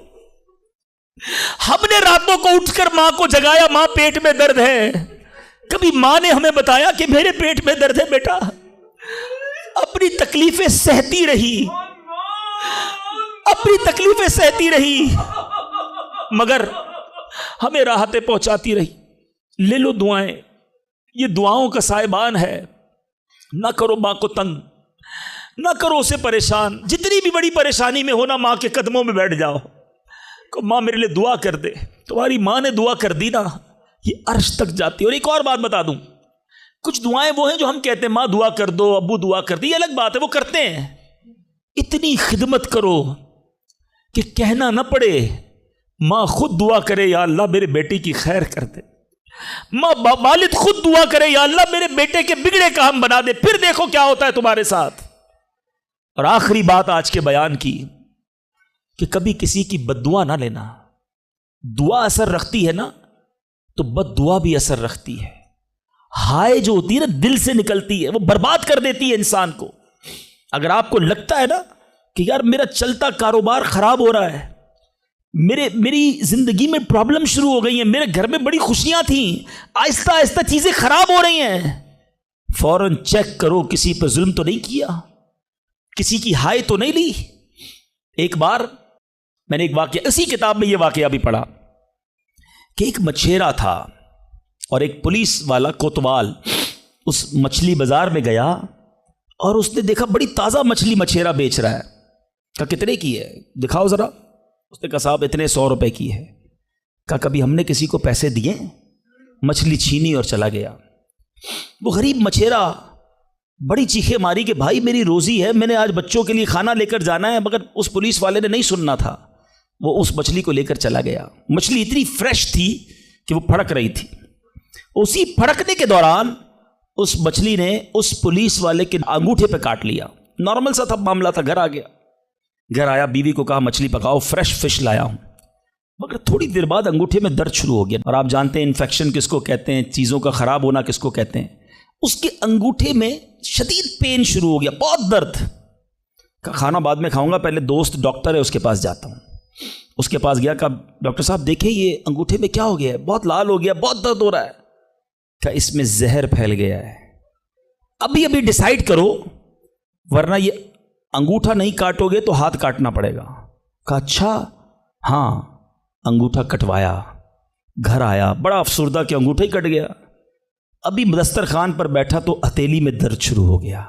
S1: ہم نے راتوں کو اٹھ کر ماں کو جگایا، ماں پیٹ میں درد ہے، کبھی ماں نے ہمیں بتایا کہ میرے پیٹ میں درد ہے؟ بیٹا اپنی تکلیفیں سہتی رہی، اپنی تکلیفیں سہتی رہی، مگر ہمیں راحتیں پہنچاتی رہی۔ لے لو دعائیں، یہ دعاؤں کا سائبان ہے، نہ کرو ماں کو تنگ، نہ کرو اسے پریشان، جتنی بھی بڑی پریشانی میں ہونا ماں کے قدموں میں بیٹھ جاؤ کہ ماں میرے لیے دعا کر دے، تمہاری ماں نے دعا کر دی نا، یہ عرش تک جاتی ہے۔ اور ایک اور بات بتا دوں، کچھ دعائیں وہ ہیں جو ہم کہتے ہیں ماں دعا کر دو، ابو دعا کر دی، یہ الگ بات ہے، وہ کرتے ہیں، اتنی خدمت کرو کہ کہنا نہ پڑے، ماں خود دعا کرے یا اللہ میرے بیٹے کی خیر کر دے، ماں والد خود دعا کرے یا اللہ میرے بیٹے کے بگڑے کام بنا دے، پھر دیکھو کیا ہوتا ہے تمہارے ساتھ۔ اور آخری بات آج کے بیان کی کہ کبھی کسی کی بد دعا نہ لینا۔ دعا اثر رکھتی ہے نا تو بد دعا بھی اثر رکھتی ہے۔ ہائے جو ہوتی ہے نا دل سے نکلتی ہے وہ برباد کر دیتی ہے انسان کو۔ اگر آپ کو لگتا ہے نا کہ یار میرا چلتا کاروبار خراب ہو رہا ہے، میری زندگی میں پرابلم شروع ہو گئی ہیں، میرے گھر میں بڑی خوشیاں تھیں، آہستہ آہستہ چیزیں خراب ہو رہی ہیں، فوراً چیک کرو کسی پہ ظلم تو نہیں کیا، کسی کی ہائے تو نہیں لی۔ ایک بار میں نے ایک واقعہ، اسی کتاب میں یہ واقعہ بھی پڑھا کہ ایک مچھیرا تھا اور ایک پولیس والا کوتوال اس مچھلی بازار میں گیا اور اس نے دیکھا بڑی تازہ مچھلی مچھیرا بیچ رہا ہے۔ کہا کتنے کی ہے دکھاؤ ذرا۔ اس نے کہا صاحب اتنے 100 روپے کی ہے۔ کہا کبھی ہم نے کسی کو پیسے دیے؟ مچھلی چھینی اور چلا گیا۔ وہ غریب مچھیرا بڑی چیخیں ماری کہ بھائی میری روزی ہے، میں نے آج بچوں کے لیے کھانا لے کر جانا ہے، مگر اس پولیس والے نے نہیں سننا تھا، وہ اس مچھلی کو لے کر چلا گیا۔ مچھلی اتنی فریش تھی کہ وہ پھڑک رہی تھی۔ اسی پھڑکنے کے دوران اس مچھلی نے اس پولیس والے کے انگوٹھے پہ کاٹ لیا۔ نارمل سا تھا معاملہ تھا۔ گھر آ گیا، گھر آیا، بیوی کو کہا مچھلی پکاؤ، فریش فش لایا ہوں، مگر تھوڑی دیر بعد انگوٹھے میں درد شروع ہو گیا۔ اور آپ جانتے ہیں انفیکشن کس کو کہتے ہیں، چیزوں کا خراب ہونا کس کو کہتے ہیں۔ اس کے انگوٹھے میں شدید پین شروع ہو گیا، بہت درد۔ کہا کھانا بعد میں کھاؤں گا، پہلے دوست ڈاکٹر ہے اس کے پاس جاتا ہوں۔ اس کے پاس گیا، کہا ڈاکٹر صاحب دیکھیں یہ انگوٹھے میں کیا ہو گیا ہے، بہت لال ہو گیا، بہت درد ہو رہا ہے۔ کہا اس میں زہر پھیل گیا ہے، ابھی ڈیسائیڈ کرو ورنہ یہ انگوٹھا نہیں کاٹو گے تو ہاتھ کاٹنا پڑے گا۔ کہا اچھا، ہاں۔ انگوٹھا کٹوایا، گھر آیا، بڑا افسردہ کہ انگوٹھا ہی کٹ گیا۔ ابھی دسترخوان پر بیٹھا تو ہتھیلی میں درد شروع ہو گیا،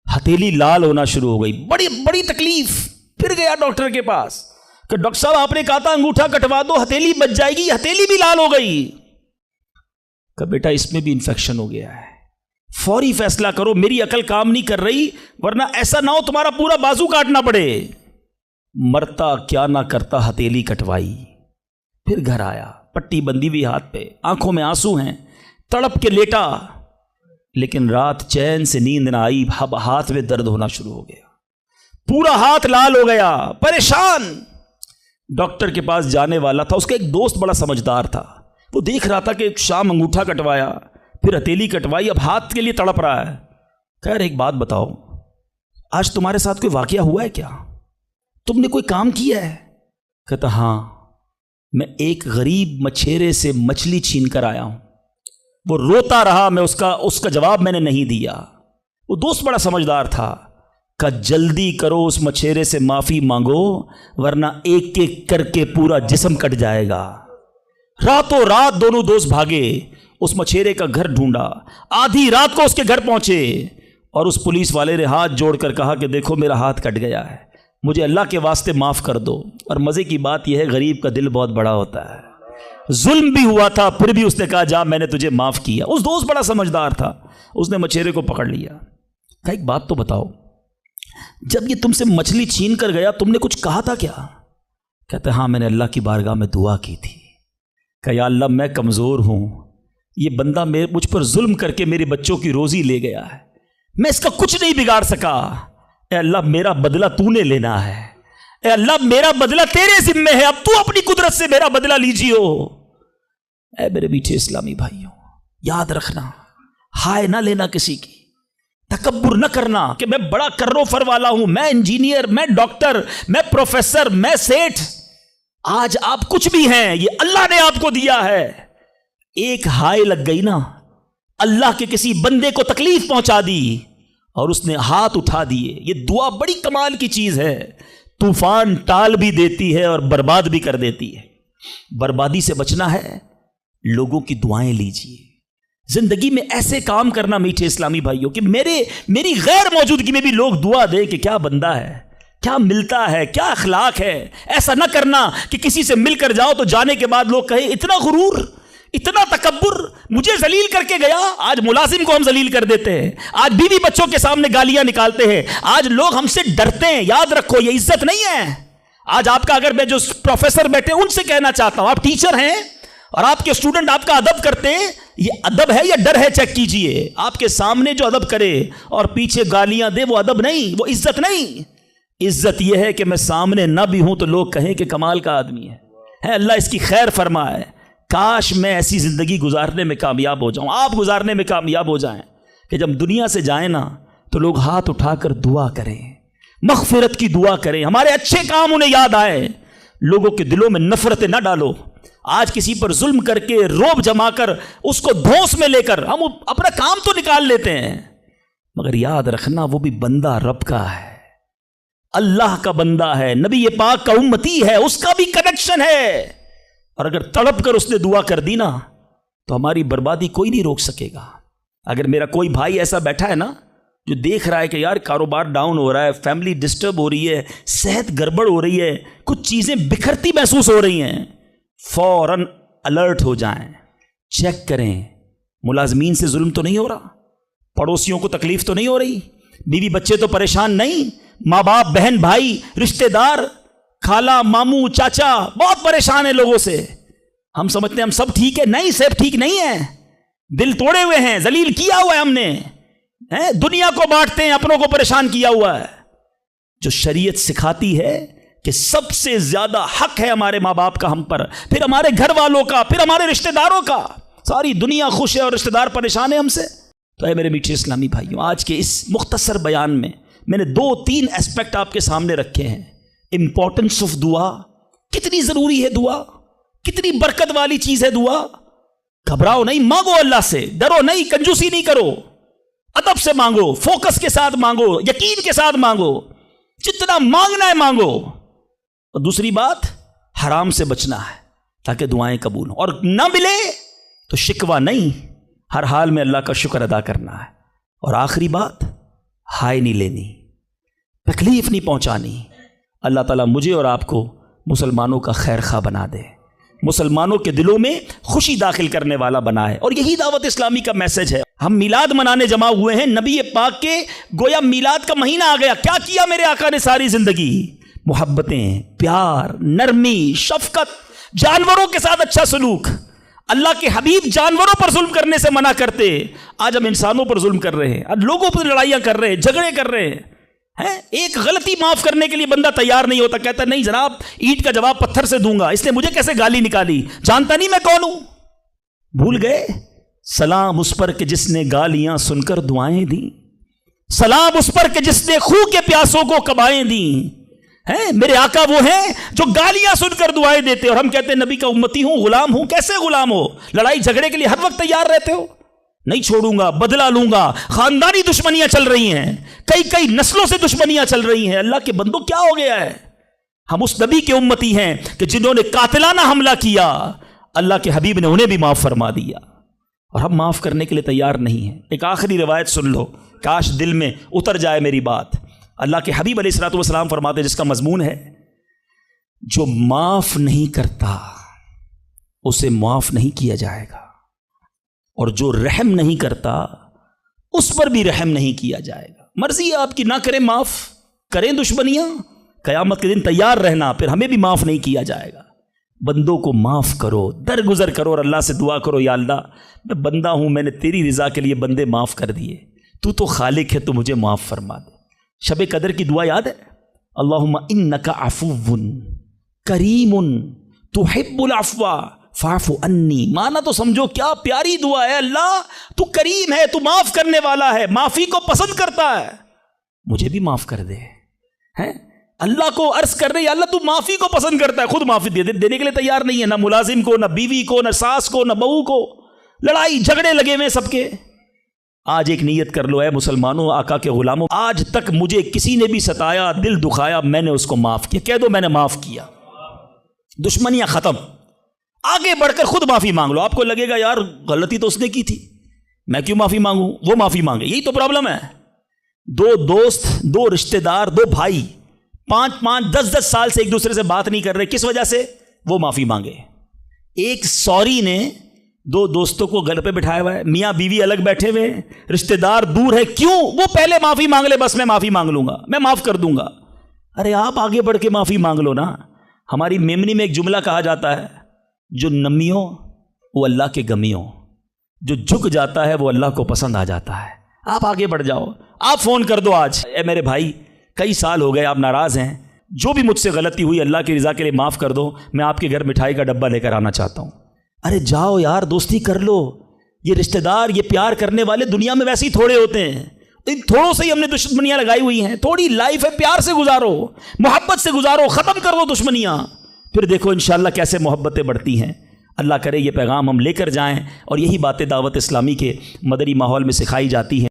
S1: ہتھیلی لال ہونا شروع ہو گئی، بڑی بڑی تکلیف۔ پھر گیا ڈاکٹر کے پاس کہ ڈاکٹر صاحب آپ نے کہا تھا انگوٹھا کٹوا دو، ہتھیلی بچ جائے گی، ہتھیلی بھی لال ہو گئی۔ کہ بیٹا اس میں بھی انفیکشن ہو گیا ہے، فوری فیصلہ کرو، میری عقل کام نہیں کر رہی، ورنہ ایسا نہ ہو تمہارا پورا بازو کاٹنا پڑے۔ مرتا کیا نہ کرتا، ہتھیلی کٹوائی، پھر گھر آیا، پٹی بندی ہوئی ہاتھ پہ، آنکھوں میں آنسو ہیں، تڑپ کے لیٹا، لیکن رات چین سے نیند نہ آئی، ہاتھ میں درد ہونا شروع ہو گیا، پورا ہاتھ لال ہو گیا، پریشان۔ ڈاکٹر کے پاس جانے والا تھا، اس کا ایک دوست بڑا سمجھدار تھا، وہ دیکھ رہا تھا کہ شام انگوٹھا کٹوایا، پھر ہتھیلی کٹوائی، اب ہاتھ کے لیے تڑپ رہا ہے۔ خیر ایک بات بتاؤ، آج تمہارے ساتھ کوئی واقعہ ہوا ہے کیا؟ تم نے کوئی کام کیا ہے؟ کہتا ہاں، میں ایک غریب مچھیرے سے مچھلی چھین کر آیا ہوں، وہ روتا رہا، میں اس کا جواب میں نے نہیں دیا۔ وہ دوست بڑا سمجھدار تھا، کہ جلدی کرو اس مچھیرے سے معافی مانگو ورنہ ایک ایک کر کے پورا جسم کٹ جائے گا۔ راتوں رات دونوں دوست بھاگے، اس مچھیرے کا گھر ڈھونڈا، آدھی رات کو اس کے گھر پہنچے، اور اس پولیس والے نے ہاتھ جوڑ کر کہا کہ دیکھو میرا ہاتھ کٹ گیا ہے، مجھے اللہ کے واسطے معاف کر دو۔ اور مزے کی بات یہ ہے غریب کا دل بہت بڑا ہوتا ہے، ظلم بھی ہوا تھا پھر بھی اس نے کہا جا میں نے تجھے معاف کیا۔ اس دوست بڑا سمجھدار تھا، اس نے مچھیرے کو پکڑ لیا، کہا ایک بات تو بتاؤ، جب یہ تم سے مچھلی چھین کر گیا تم نے کچھ کہا تھا کیا؟ کہتے ہاں میں نے اللہ کی بارگاہ میں دعا کی تھی، کہ یا اللہ میں کمزور ہوں، یہ بندہ مجھ پر ظلم کر کے میرے بچوں کی روزی لے گیا ہے، میں اس کا کچھ نہیں بگاڑ سکا، اے اللہ میرا بدلہ تو نے لینا ہے، اے اللہ میرا بدلہ تیرے ذمے ہے، اب تو اپنی قدرت سے میرا بدلہ لیجیو۔ اے میرے میٹھے اسلامی بھائیوں، یاد رکھنا، ہائے نہ لینا کسی کی، تکبر نہ کرنا کہ میں بڑا کرو فر والا ہوں، میں انجینئر، میں ڈاکٹر، میں پروفیسر، میں سیٹھ۔ آج آپ کچھ بھی ہیں، یہ اللہ نے آپ کو دیا ہے۔ ایک ہائے لگ گئی نا، اللہ کے کسی بندے کو تکلیف پہنچا دی اور اس نے ہاتھ اٹھا دیے۔ یہ دعا بڑی کمال کی چیز ہے، طوفان ٹال بھی دیتی ہے اور برباد بھی کر دیتی ہے۔ بربادی سے بچنا ہے، لوگوں کی دعائیں لیجیے، زندگی میں ایسے کام کرنا میٹھے اسلامی بھائیوں کہ میری غیر موجودگی میں بھی لوگ دعا دیں کہ کیا بندہ ہے، کیا ملتا ہے، کیا اخلاق ہے۔ ایسا نہ کرنا کہ کسی سے مل کر جاؤ تو جانے کے بعد لوگ کہیں اتنا غرور، اتنا تکبر، مجھے ذلیل کر کے گیا، آج ملازم کو ہم ذلیل کر دیتے ہیں، آج بیوی بچوں کے سامنے گالیاں نکالتے ہیں، آج لوگ ہم سے ڈرتے ہیں. یاد رکھو یہ عزت نہیں ہے. آج آپ کا، اگر میں جو پروفیسر بیٹھے ان سے کہنا چاہتا ہوں، آپ ٹیچر ہیں اور آپ کے اسٹوڈنٹ آپ کا ادب کرتے ہیں، یہ ادب ہے یا ڈر ہے؟ چیک کیجئے. آپ کے سامنے جو ادب کرے اور پیچھے گالیاں دے، وہ ادب نہیں، وہ عزت نہیں. عزت یہ ہے کہ میں سامنے نہ بھی ہوں تو لوگ کہیں کہ کمال کا آدمی ہے، اللہ اس کی خیر فرمائے. کاش میں ایسی زندگی گزارنے میں کامیاب ہو جاؤں، آپ گزارنے میں کامیاب ہو جائیں کہ جب دنیا سے جائیں نا تو لوگ ہاتھ اٹھا کر دعا کریں، مغفرت کی دعا کریں، ہمارے اچھے کام انہیں یاد آئے. لوگوں کے دلوں میں نفرتیں نہ ڈالو. آج کسی پر ظلم کر کے، روب جما کر، اس کو دھوس میں لے کر ہم اپنا کام تو نکال لیتے ہیں، مگر یاد رکھنا وہ بھی بندہ رب کا ہے، اللہ کا بندہ ہے، نبی پاک کا امتی ہے، اس کا بھی کنیکشن ہے. اور اگر تڑپ کر اس نے دعا کر دی نا تو ہماری بربادی کوئی نہیں روک سکے گا. اگر میرا کوئی بھائی ایسا بیٹھا ہے نا جو دیکھ رہا ہے کہ یار کاروبار ڈاؤن ہو رہا ہے، فیملی ڈسٹرب ہو رہی ہے، صحت گڑبڑ ہو رہی ہے، کچھ چیزیں بکھرتی محسوس ہو رہی ہیں، فوراً الرٹ ہو جائیں، چیک کریں ملازمین سے ظلم تو نہیں ہو رہا، پڑوسیوں کو تکلیف تو نہیں ہو رہی، بیوی بچے تو پریشان نہیں، ماں باپ بہن بھائی رشتہ دار خالہ ماموں چاچا بہت پریشان ہیں لوگوں سے. ہم سمجھتے ہیں ہم سب ٹھیک ہے، نہیں سب ٹھیک نہیں ہے، دل توڑے ہوئے ہیں، ذلیل کیا ہوا ہے ہم نے، دنیا کو بانٹتے ہیں، اپنوں کو پریشان کیا ہوا ہے. جو شریعت سکھاتی ہے کہ سب سے زیادہ حق ہے ہمارے ماں باپ کا ہم پر، پھر ہمارے گھر والوں کا، پھر ہمارے رشتہ داروں کا. ساری دنیا خوش ہے اور رشتہ دار پریشان ہے ہم سے. تو اے میرے میٹھے اسلامی بھائیوں، آج کے اس مختصر بیان میں میں نے 2-3 ایسپیکٹ آپ کے سامنے رکھے ہیں. امپورٹنس آف دعا، کتنی ضروری ہے دعا، کتنی برکت والی چیز ہے دعا. گھبراؤ نہیں، مانگو اللہ سے، ڈرو نہیں، کنجوسی نہیں کرو، ادب سے مانگو، فوکس کے ساتھ مانگو، یقین کے ساتھ مانگو، جتنا مانگنا ہے مانگو. اور دوسری بات، حرام سے بچنا ہے تاکہ دعائیں قبول ہوں. اور نہ ملے تو شکوہ نہیں، ہر حال میں اللہ کا شکر ادا کرنا ہے. اور آخری بات، ہائے نہیں لینی، تکلیف نہیں پہنچانی. اللہ تعالیٰ مجھے اور آپ کو مسلمانوں کا خیر خواہ بنا دے، مسلمانوں کے دلوں میں خوشی داخل کرنے والا بنا ہے. اور یہی دعوت اسلامی کا میسج ہے. ہم میلاد منانے جمع ہوئے ہیں، نبی پاک کے گویا میلاد کا مہینہ آ گیا. کیا کیا میرے آقا نے ساری زندگی؟ محبتیں، پیار، نرمی، شفقت، جانوروں کے ساتھ اچھا سلوک. اللہ کے حبیب جانوروں پر ظلم کرنے سے منع کرتے، آج ہم انسانوں پر ظلم کر رہے ہیں، آج لوگوں پر لڑائیاں کر رہے ہیں، جھگڑے کر رہے ہیں. ایک غلطی معاف کرنے کے لیے بندہ تیار نہیں ہوتا، کہتا نہیں جناب اینٹ کا جواب پتھر سے دوں گا، اس نے مجھے کیسے گالی نکالی، جانتا نہیں میں کون ہوں. بھول گئے؟ سلام اس پر کہ جس نے گالیاں سن کر دعائیں دیں، سلام اس پر کہ جس نے خون کے پیاسوں کو کبائیں دیں. میرے آقا وہ ہیں جو گالیاں سن کر دعائیں دیتے، اور ہم کہتے ہیں نبی کا امتی ہوں، غلام ہوں. کیسے غلام ہو؟ لڑائی جھگڑے کے لیے ہر وقت تیار رہتے ہو. نہیں چھوڑوں گا، بدلہ لوں گا. خاندانی دشمنیاں چل رہی ہیں، کئی نسلوں سے دشمنیاں چل رہی ہیں. اللہ کے بندوں کیا ہو گیا ہے؟ ہم اس نبی کے امتی ہیں کہ جنہوں نے قاتلانہ حملہ کیا، اللہ کے حبیب نے انہیں بھی معاف فرما دیا، اور ہم معاف کرنے کے لیے تیار نہیں ہیں. ایک آخری روایت سن لو، کاش دل میں اتر جائے میری بات. اللہ کے حبیب علیہ الصلوۃ والسلام فرماتے، جس کا مضمون ہے جو معاف نہیں کرتا اسے معاف نہیں کیا جائے گا، اور جو رحم نہیں کرتا اس پر بھی رحم نہیں کیا جائے گا. مرضی ہے آپ کی، نہ کریں معاف، کریں دشمنیاں، قیامت کے دن تیار رہنا، پھر ہمیں بھی معاف نہیں کیا جائے گا. بندوں کو معاف کرو، درگزر کرو، اور اللہ سے دعا کرو، یا اللہ میں بندہ ہوں، میں نے تیری رضا کے لیے بندے معاف کر دیے، تو خالق ہے، تو مجھے معاف فرما دے. شب قدر کی دعا یاد ہے؟ اللہم انک عفو کریم تحب العفو فاعف عنی. مانا تو سمجھو کیا پیاری دعا ہے، اللہ تو کریم ہے، تو معاف کرنے والا ہے، معافی کو پسند کرتا ہے، مجھے بھی معاف کر دے. اللہ کو عرض کر رہے ہیں، اللہ تو معافی کو پسند کرتا ہے، خود معافی دینے کے لیے تیار نہیں ہے، نہ ملازم کو، نہ بیوی کو، نہ ساس کو، نہ بہو کو. لڑائی جھگڑے لگے ہوئے سب کے. آج ایک نیت کر لو، اے مسلمانوں، آقا کے غلاموں، آج تک مجھے کسی نے بھی ستایا، دل دکھایا، میں نے اس کو معاف کیا. کہہ دو میں نے معاف کیا، دشمنیاں ختم. آگے بڑھ کر خود معافی مانگ لو. آپ کو لگے گا یار غلطی تو اس نے کی تھی، میں کیوں معافی مانگوں، وہ معافی مانگے. یہی تو پرابلم ہے. 2 دوست، 2 رشتہ دار، 2 بھائی 5-5 10-10 سال سے ایک دوسرے سے بات نہیں کر رہے، کس وجہ سے؟ وہ معافی مانگے. ایک سوری نے دو دوستوں کو گھر پہ بٹھایا ہوا ہے، میاں بیوی الگ بیٹھے ہوئے ہیں، رشتہ دار دور ہے، کیوں؟ وہ پہلے معافی مانگ لے، بس میں معافی مانگ لوں گا، میں معاف کر دوں گا۔ ارے آپ آگے بڑھ کے معافی مانگ لو نا۔ ہماری میمنی میں ایک جملہ کہا جاتا ہے، جو نمیوں وہ اللہ کے گمیوں، جو جھک جاتا ہے وہ اللہ کو پسند آ جاتا ہے۔ آپ آگے بڑھ جاؤ، آپ فون کر دو آج، اے میرے بھائی کئی سال ہو گئے آپ ناراض ہیں، جو بھی مجھ سے غلطی ہوئی اللہ کی رضا کے لیے معاف کر دو، میں آپ کے گھر مٹھائی کا ڈبہ لے کر آنا چاہتا ہوں۔ ارے جاؤ یار، دوستی کر لو۔ یہ رشتہ دار، یہ پیار کرنے والے دنیا میں ویسے ہی تھوڑے ہوتے ہیں، ان تھوڑوں سے ہی ہم نے دشمنیاں لگائی ہوئی ہیں۔ تھوڑی لائف ہے، پیار سے گزارو، محبت سے گزارو، ختم کر دو دشمنیاں، پھر دیکھو انشاءاللہ کیسے محبتیں بڑھتی ہیں۔ اللہ کرے یہ پیغام ہم لے کر جائیں، اور یہی باتیں دعوت اسلامی کے مدنی ماحول میں سکھائی جاتی ہیں۔